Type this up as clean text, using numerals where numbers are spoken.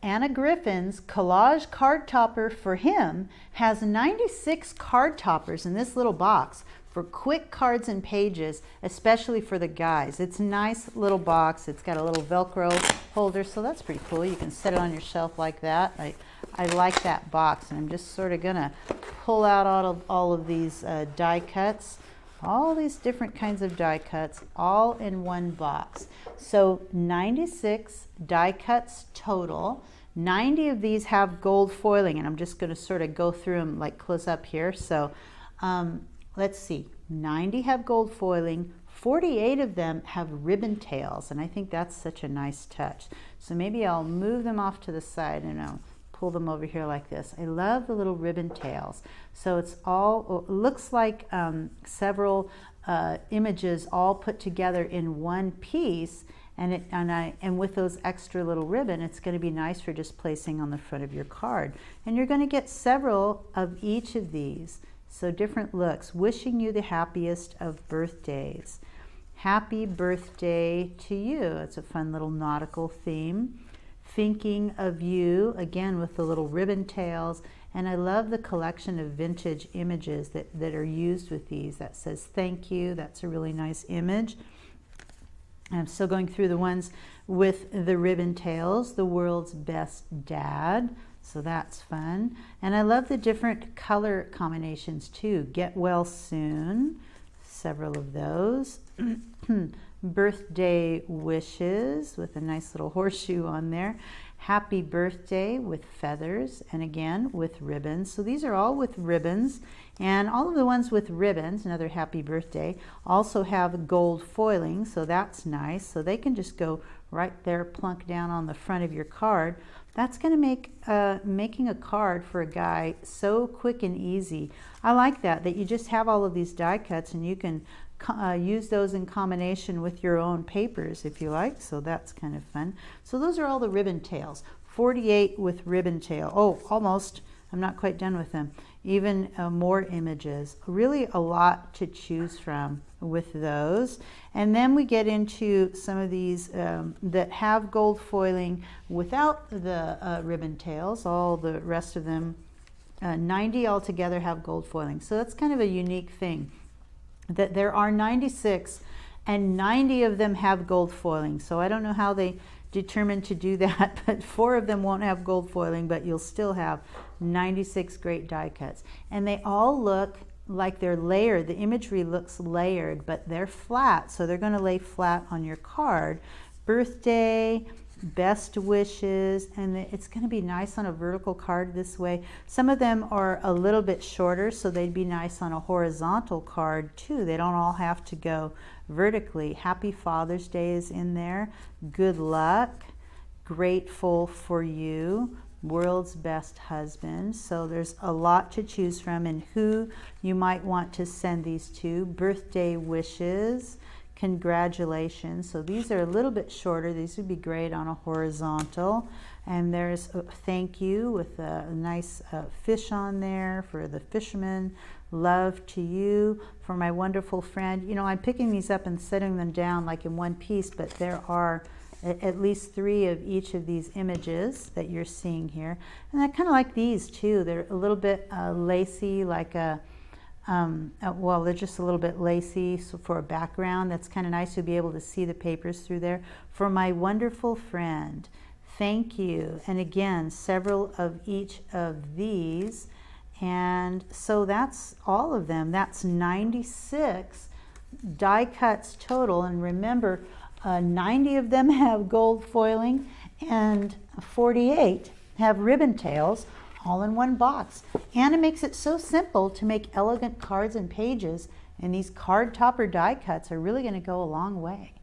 Anna Griffin's collage card topper for him has 96 card toppers in this little box for quick cards and pages, especially for the guys. It's a nice little box. It's got a little Velcro holder, so that's pretty cool. You can set it on your shelf like that. I like that box, and I'm just sort of gonna pull out all of these die cuts, all these different kinds of die cuts, all in one box. So 96 die cuts total. 90 of these have gold foiling, and I'm just going to sort of go through them like close up here. So let's see, 90 have gold foiling, 48 of them have ribbon tails, and I think that's such a nice touch. So maybe I'll move them off to the side and I'll pull them over here like this. I love the little ribbon tails. So it's all, it looks like several images all put together in one piece, and with those extra little ribbon, it's going to be nice for just placing on the front of your card. And you're going to get several of each of these. So different looks. Wishing you the happiest of birthdays. Happy birthday to you. It's a fun little nautical theme. Thinking of you, again with the little ribbon tails. And I love the collection of vintage images that are used with these. That says thank you. That's a really nice image. I'm still going through the ones with the ribbon tails. The world's best dad. So that's fun. And I love the different color combinations too. Get well soon. Several of those. Birthday wishes with a nice little horseshoe on there. Happy birthday with feathers, and again with ribbons. So these are all with ribbons, and all of the ones with ribbons, another happy birthday, also have gold foiling, so that's nice. So they can just go right there, plunk down on the front of your card. That's going to make making a card for a guy so quick and easy. I like that you just have all of these die cuts, and you can use those in combination with your own papers if you like, so that's kind of fun. So those are all the ribbon tails. 48 with ribbon tail. Oh, almost. I'm not quite done with them. Even more images. Really a lot to choose from with those. And then we get into some of these that have gold foiling without the ribbon tails. All the rest of them, 90 altogether, have gold foiling. So that's kind of a unique thing, that there are 96 and 90 of them have gold foiling. So I don't know how they determined to do that, but 4 of them won't have gold foiling, but you'll still have 96 great die cuts. And they all look like they're layered. The imagery looks layered, but they're flat, so they're going to lay flat on your card. Birthday, best wishes, and it's going to be nice on a vertical card this way. Some of them are a little bit shorter, so they'd be nice on a horizontal card too. They don't all have to go vertically. Happy Father's Day is in there. Good luck. Grateful for you. World's best husband. So there's a lot to choose from, and who you might want to send these to. Birthday wishes. Congratulations. So these are a little bit shorter. These would be great on a horizontal. And there's a thank you with a nice fish on there for the fisherman. Love to you for my wonderful friend. You know, I'm picking these up and setting them down like in one piece, but there are at least 3 of each of these images that you're seeing here. And I kind of like these too. They're a little bit lacy, like a well, they're just a little bit lacy, so for a background that's kind of nice to be able to see the papers through there. For my wonderful friend, thank you. And again, several of each of these. And so that's all of them. That's 96 die cuts total. And remember, 90 of them have gold foiling and 48 have ribbon tails, all in one box. Anna makes it so simple to make elegant cards and pages, and these card topper die cuts are really going to go a long way.